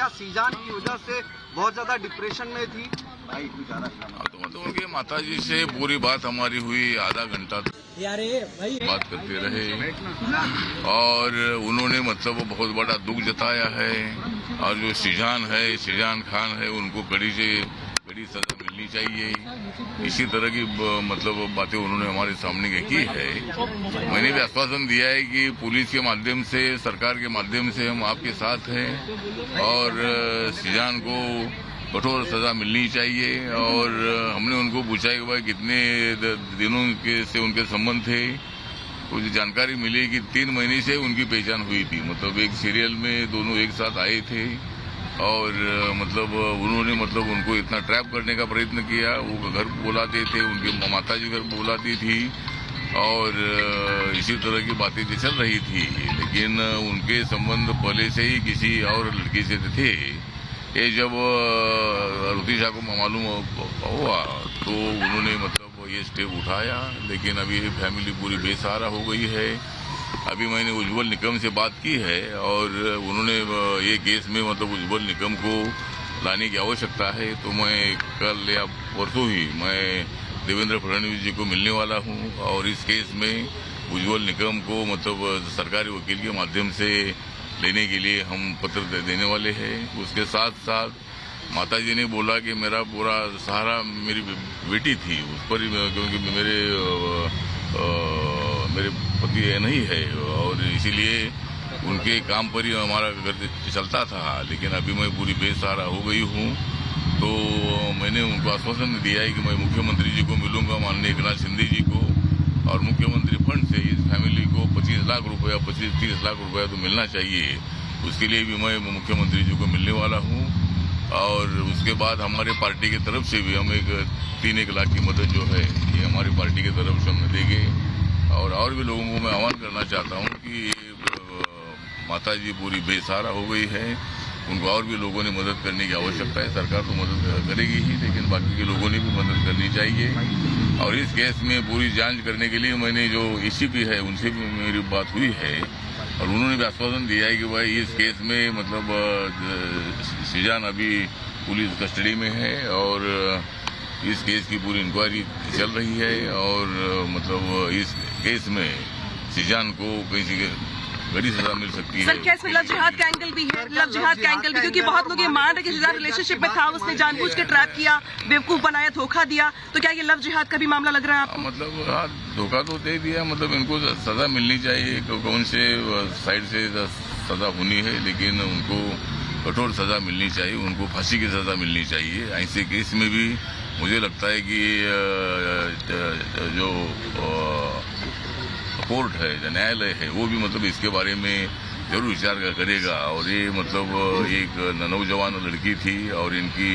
क्या सीजान की वजह से बहुत ज्यादा डिप्रेशन में थी? तो मतलब उनके माता जी से पूरी बात हमारी हुई, आधा घंटा बात करते रहे और उन्होंने मतलब बहुत बड़ा दुख जताया है। और जो सीजान खान है, उनको कड़ी से कड़ी सजा मिलनी चाहिए। इसी तरह की मतलब बातें उन्होंने हमारे सामने की है। मैंने भी आश्वासन दिया है कि पुलिस के माध्यम से, सरकार के माध्यम से हम आपके साथ हैं और सीजान को कठोर सजा मिलनी चाहिए। और हमने उनको पूछा कि भाई कितने दिनों के से उनके संबंध थे। कुछ जानकारी मिली कि 3 महीने से उनकी पहचान हुई थी। मतलब एक सीरियल में दोनों एक साथ आए थे और मतलब उन्होंने मतलब उनको इतना ट्रैप करने का प्रयत्न किया। वो घर बुलाते थे, उनकी माता जी घर बुलाती थी और इसी तरह की बातें चल रही थी। लेकिन उनके संबंध पहले से ही किसी और लड़की से थे। ये जब रुतिशा को मालूम हुआ तो उन्होंने मतलब ये स्टेप उठाया। लेकिन अभी फैमिली पूरी बेसहारा हो गई है। अभी मैंने उज्जवल निकम से बात की है और उन्होंने ये केस में मतलब उज्जवल निकम को लाने की आवश्यकता है। तो मैं कल या परसों ही मैं देवेंद्र फडणवीस जी को मिलने वाला हूँ और इस केस में उज्जवल निकम को मतलब सरकारी वकील के माध्यम से लेने के लिए हम पत्र देने वाले हैं। उसके साथ साथ माताजी ने बोला कि मेरा पूरा सहारा मेरी बेटी थी, उस पर ही, क्योंकि मेरे पति नहीं है और इसीलिए उनके काम पर ही हमारा घर चलता था। लेकिन अभी मैं पूरी बेसहारा हो गई हूँ। तो मैंने उनको आश्वासन दिया है कि मैं मुख्यमंत्री जी को मिलूंगा, माननीय एकनाथ शिंदे जी को, और मुख्यमंत्री फंड से इस फैमिली को 25 लाख रुपया, 25-30 लाख रुपया तो मिलना चाहिए। उसके लिए भी मैं मुख्यमंत्री जी को मिलने वाला हूँ। और उसके बाद हमारे पार्टी की तरफ से भी हम एक 3-1 लाख की मदद जो है ये हमारी पार्टी की तरफ से हम देंगे। और भी लोगों को मैं आह्वान करना चाहता हूँ कि माता जी पूरी बेसहारा हो गई है, उनको और भी लोगों ने मदद करने की आवश्यकता है। सरकार तो मदद करेगी ही, लेकिन बाकी के लोगों ने भी मदद करनी चाहिए। और इस केस में पूरी जांच करने के लिए मैंने जो एसीपी है उनसे भी मेरी बात हुई है और उन्होंने भी आश्वासन दिया है कि भाई इस केस में मतलब सीजान अभी पुलिस कस्टडी में है और इस केस की पूरी इंक्वायरी चल रही है और मतलब इस केस में सीजान को किसी बड़ी सजा मिल सकती है। सर, क्या इसमें लव जिहाद का एंगल भी है? लव जिहाद का एंगल भी, क्योंकि बहुत लोग ये मान रहे कि सीजान रिलेशनशिप में था, उसने जानबूझ के ट्रैप किया, बेवकूफ बनाया, धोखा दिया। तो क्या ये लव जिहाद का भी मामला लग रहा है आपको? मतलब हाँ, धोखा तो दे दिया। मतलब इनको सजा मिलनी चाहिए, कौन से साइड से सजा होनी है, लेकिन उनको कठोर सजा मिलनी चाहिए, उनको फांसी की सजा मिलनी चाहिए। ऐसे केस में भी मुझे लगता है कि जो कोर्ट है, जो न्यायालय है, वो भी मतलब इसके बारे में जरूर विचार करेगा। और ये मतलब एक नौजवान लड़की थी और इनकी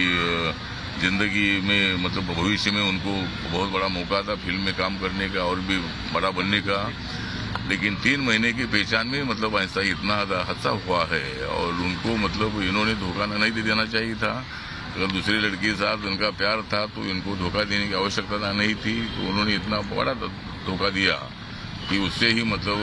जिंदगी में मतलब भविष्य में उनको बहुत बड़ा मौका था फिल्म में काम करने का और भी बड़ा बनने का। लेकिन 3 महीने की पहचान में मतलब ऐसा इतना हादसा हुआ है और उनको मतलब इन्होंने धोखा नहीं दे देना चाहिए था। अगर दूसरी लड़की के साथ उनका प्यार था तो इनको धोखा देने की आवश्यकता नहीं थी। तो उन्होंने इतना बड़ा धोखा दिया कि उससे ही मतलब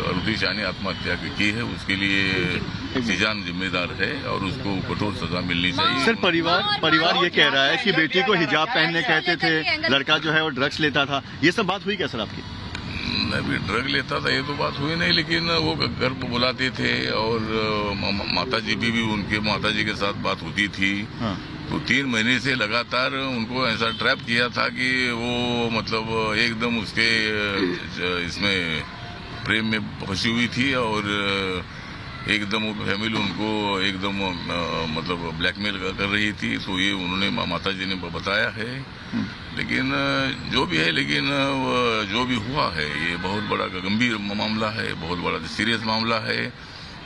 रुतिशा ने आत्महत्या की है। उसके लिए सीजान जिम्मेदार है और उसको कठोर सजा मिलनी चाहिए। सर, परिवार ये कह रहा है कि बेटी को हिजाब पहनने कहते थे, लड़का जो है वो ड्रग्स लेता था। ये सब बात हुई क्या सर आपकी? अभी ड्रग लेता था ये तो बात हुई नहीं, लेकिन वो घर पर बुलाते थे और माताजी भी उनके माताजी के साथ बात होती थी। हाँ। तो 3 महीने से लगातार उनको ऐसा ट्रैप किया था कि वो मतलब एकदम उसके इसमें प्रेम में फंसी हुई थी और एकदम वो फैमिली उनको एकदम मतलब ब्लैकमेल कर रही थी। तो ये उन्होंने माताजी ने बताया है। लेकिन जो भी है, लेकिन जो भी हुआ है ये बहुत बड़ा गंभीर मामला है, बहुत बड़ा सीरियस मामला है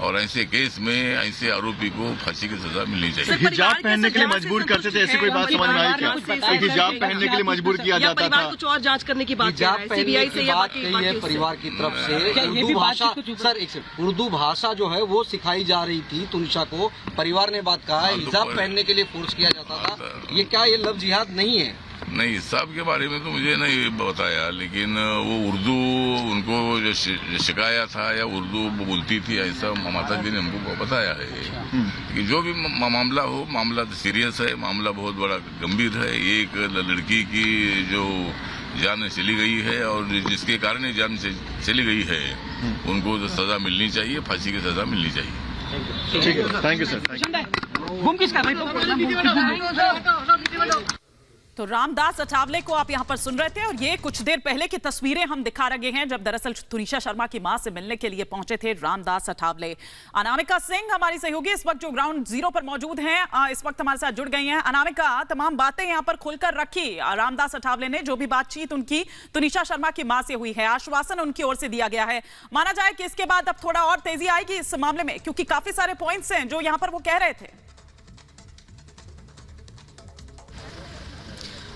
और ऐसे केस में ऐसे आरोपी को फांसी की सजा मिलनी चाहिए। हिजाब पहनने के लिए मजबूर करते थे, ऐसी कोई बात समझ में आई क्या? हिजाब पहनने के लिए मजबूर किया जाता था। कुछ और जांच करने की बात हिजाब पहनने की बात कही है परिवार की तरफ से। उर्दू भाषा, सर एक सेकंड, उर्दू भाषा जो है वो सिखाई जा रही थी तुनिशा को, परिवार ने बात कहा है। हिजाब पहनने के लिए फोर्स किया जाता था। ये क्या ये लव जिहाद नहीं है? नहीं, साहब के बारे में तो मुझे नहीं बताया, लेकिन वो उर्दू उनको जो शिकाया था या उर्दू बोलती थी, ऐसा माता जी ने हमको बताया है कि जो भी मामला हो, मामला तो सीरियस है, मामला बहुत बड़ा गंभीर है। एक लड़की की जो जान चली गई है और जिसके कारण जान चली गई है, उनको तो सजा मिलनी चाहिए, फांसी की सजा मिलनी चाहिए। ठीक है, थैंक यू सर। गुम किसका भाई? तो रामदास अठावले को आप यहां पर सुन रहे थे और ये कुछ देर पहले की तस्वीरें हम दिखा रहे हैं जब दरअसल तुनिशा शर्मा की मां से मिलने के लिए पहुंचे थे रामदास अठावले। अनामिका सिंह हमारी सहयोगी इस वक्त जो ग्राउंड जीरो पर मौजूद हैं, इस वक्त हमारे साथ जुड़ गई हैं। अनामिका, तमाम बातें यहां पर खुलकर रखी रामदास अठावले ने, जो भी बातचीत उनकी तुनिशा शर्मा की मां से हुई है, आश्वासन उनकी ओर से दिया गया है। माना जाए कि इसके बाद अब थोड़ा और तेजी आएगी इस मामले में, क्योंकि काफी सारे पॉइंट्स हैं जो यहां पर वो कह रहे थे।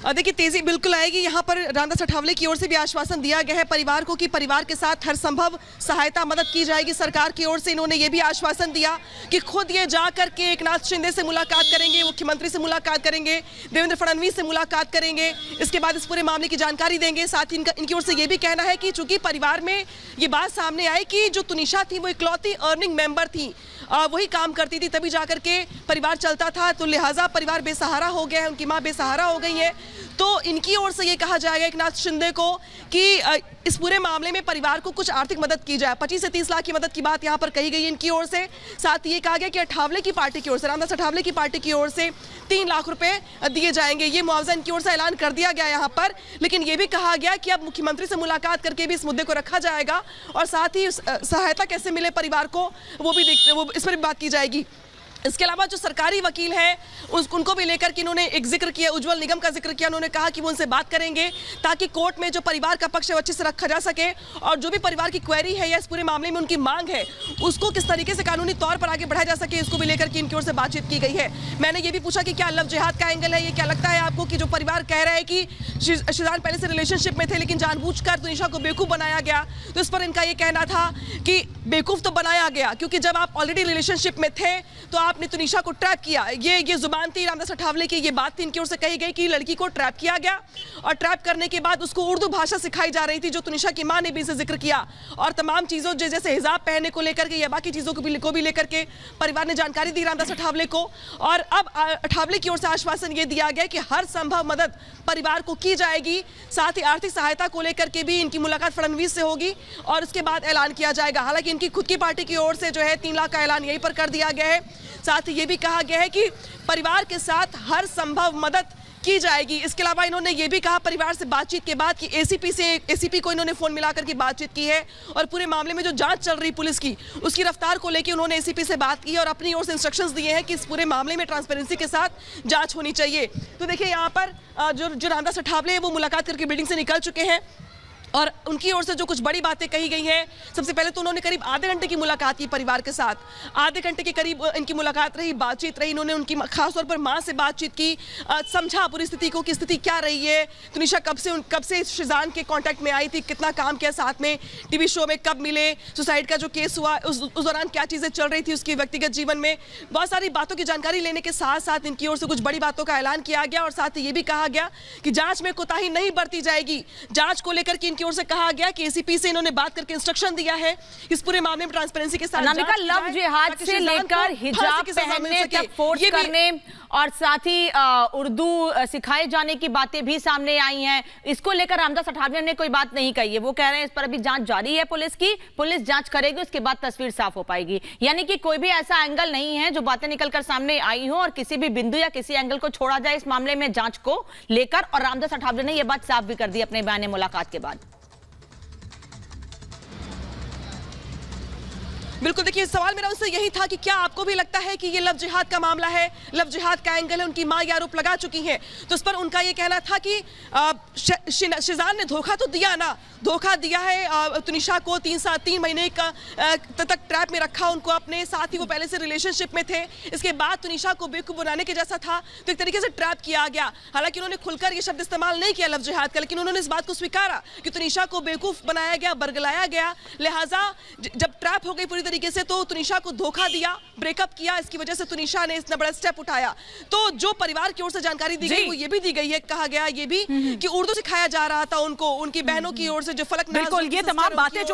देखिए, तेजी बिल्कुल आएगी। यहाँ पर रामदास अठावले की ओर से भी आश्वासन दिया गया है परिवार को कि परिवार के साथ हर संभव सहायता मदद की जाएगी। सरकार की ओर से इन्होंने ये भी आश्वासन दिया कि खुद ये जा करके एकनाथ शिंदे से मुलाकात करेंगे, मुख्यमंत्री से मुलाकात करेंगे, देवेंद्र फडणवीस से मुलाकात करेंगे, इसके बाद इस पूरे मामले की जानकारी देंगे। साथ ही इनकी ओर से ये भी कहना है कि चूंकि परिवार में ये बात सामने आई कि जो तुनिशा थी वो इकलौती अर्निंग मेंबर थी, वही काम करती थी, तभी जाकर के परिवार चलता था, तो लिहाजा परिवार बेसहारा हो गया है, उनकी मां बेसहारा हो गई है। तो इनकी ओर से ये कहा जाएगा एकनाथ शिंदे को कि इस पूरे मामले में परिवार को कुछ आर्थिक मदद की जाए। 25 से 30 लाख की मदद की बात यहाँ पर कही गई इनकी ओर से। साथ ही ये कहा गया कि अठावले की पार्टी की ओर से, रामदास अठावले की पार्टी की ओर से 3 लाख रुपए दिए जाएंगे। ये मुआवजा इनकी ओर से ऐलान कर दिया गया यहाँ पर, लेकिन ये भी कहा गया कि अब मुख्यमंत्री से मुलाकात करके भी इस मुद्दे को रखा जाएगा और साथ ही सहायता कैसे मिले परिवार को वो इस पर भी बात की जाएगी। इसके अलावा जो सरकारी वकील हैं उनको भी लेकर के इन्होंने एक जिक्र किया, उज्जवल निगम का जिक्र किया। उन्होंने कहा कि वो उनसे बात करेंगे ताकि कोर्ट में जो परिवार का पक्ष है वो अच्छे से रखा जा सके और जो भी परिवार की क्वेरी है या इस पूरे मामले में उनकी मांग है उसको किस तरीके से कानूनी तौर पर आगे बढ़ाया जा सके, इसको भी लेकर के इनकी ओर से बातचीत की गई है। मैंने ये भी पूछा कि क्या लव जिहाद का एंगल है, ये क्या लगता है आपको कि जो परिवार कह रहा है कि शिजान पहले से रिलेशनशिप में थे लेकिन जानबूझकर तुनिशा को बेवकूफ़ बनाया गया, तो इस पर इनका ये कहना था कि बेवकूफ़ तो बनाया गया क्योंकि जब आप ऑलरेडी रिलेशनशिप में थे तो आपने तुनिशा को ट्रैप किया। ये जुबान थी रामदास अठावले की, ये बात थी इनकी ओर से कही गई कि लड़की को ट्रैप किया गया और ट्रैप करने के बाद उसको उर्दू भाषा सिखाई जा रही थी, जो तुनिशा की मां ने भी इसे जिक्र किया। और तमाम चीज़ों जैसे हिजाब पहनने को लेकर के या बाकी चीज़ों को भी लेकर के परिवार ने जानकारी दी रामदास अठावले को। और अब अठावले की ओर से आश्वासन ये दिया गया कि हर संभव मदद परिवार को की जाएगी। साथ ही आर्थिक सहायता को लेकर के भी इनकी मुलाकात फडणवीस से होगी और उसके बाद ऐलान किया जाएगा। हालांकि इनकी खुद की पार्टी की ओर से जो है 3 लाख का ऐलान यहीं पर कर दिया गया है। साथ ही ये भी कहा गया है कि परिवार के साथ हर संभव मदद की जाएगी। इसके अलावा इन्होंने ये भी कहा परिवार से बातचीत के बाद कि एसीपी को इन्होंने फोन मिलाकर के बातचीत की है और पूरे मामले में जो जांच चल रही पुलिस की उसकी रफ्तार को लेकर उन्होंने एसीपी से बात की और अपनी ओर से इंस्ट्रक्शंस दिए हैं कि इस पूरे मामले में ट्रांसपेरेंसी के साथ जांच होनी चाहिए। तो देखिए यहाँ पर जो रामदास अठावले है वो मुलाकात करके बिल्डिंग से निकल चुके हैं और उनकी ओर से जो कुछ बड़ी बातें कही गई हैं, सबसे पहले तो उन्होंने करीब आधे घंटे की मुलाकात की परिवार के साथ। आधे घंटे के करीब इनकी मुलाकात रही, बातचीत रही। इन्होंने उनकी खासतौर पर मां से बातचीत की, समझा पूरी स्थिति को कि स्थिति क्या रही है, तुनिशा कब से शिजान के कांटेक्ट में आई थी, कितना काम किया साथ में, टीवी शो में कब मिले, सुसाइड का जो केस हुआ उस दौरान क्या चीज़ें चल रही थी उसके व्यक्तिगत जीवन में। बहुत सारी बातों की जानकारी लेने के साथ साथ इनकी ओर से कुछ बड़ी बातों का ऐलान किया गया और साथ ही ये भी कहा गया कि जाँच में कोताही नहीं बरती जाएगी। जाँच को लेकर के इनकी ओर से कहा गया कि एसीपी से इन्होंने बात करके इंस्ट्रक्शन दिया है इस पूरे मामले में ट्रांसपेरेंसी के साथ। अनामिका, लव जिहाद से लेकर हिजाब पहनने तक फोर्स करने और साथ ही उर्दू सिखाए जाने की बातें भी सामने आई हैं, इसको लेकर रामदास अठावले ने कोई बात नहीं कही है। वो कह रहे हैं इस पर अभी जांच जारी है पुलिस की, पुलिस जांच करेगी, उसके बाद तस्वीर साफ हो पाएगी। यानी कि कोई भी ऐसा एंगल नहीं है जो बातें निकलकर सामने आई हो और किसी भी बिंदु या किसी एंगल को छोड़ा जाए इस मामले में जांच को लेकर। और रामदास अठावले ने यह बात साफ भी कर दी अपने बयान मुलाकात के बाद। बिल्कुल, देखिए सवाल मेरा उनसे यही था कि क्या आपको भी लगता है कि ये लव जिहाद का मामला है, लव जिहाद का एंगल है, उनकी मां ये आरोप लगा चुकी हैं। तो इस पर उनका ये कहना था कि शिजान ने धोखा तो दिया ना, धोखा दिया है तुनिशा को, 3 महीने तक ट्रैप में रखा उनको अपने साथ ही, वो पहले से रिलेशनशिप में थे। इसके बाद तुनिशा को बेवकूफ बनाने के जैसा था, तो एक तरीके से ट्रैप किया गया। हालांकि उन्होंने खुलकर ये शब्द इस्तेमाल नहीं किया लव जिहाद का, लेकिन उन्होंने इस बात को स्वीकारा कि तुनिशा को बेवकूफ बनाया गया, बरगलाया गया, लिहाजा जब ट्रैप हो गई पूरी तरीके से तो तुनिशा को धोखा दिया, ब्रेकअप किया, इसकी वजह से तुनिशा ने इतना बड़ा स्टेप उठाया। तो जो परिवार की ओर से जानकारी दी गई वो ये भी दी गई है, कहा गया ये भी कि उर्दू सिखाया जा रहा था उनको, उनकी बहनों की ओर से जो फलक बिल्कुल ये तमाम बातें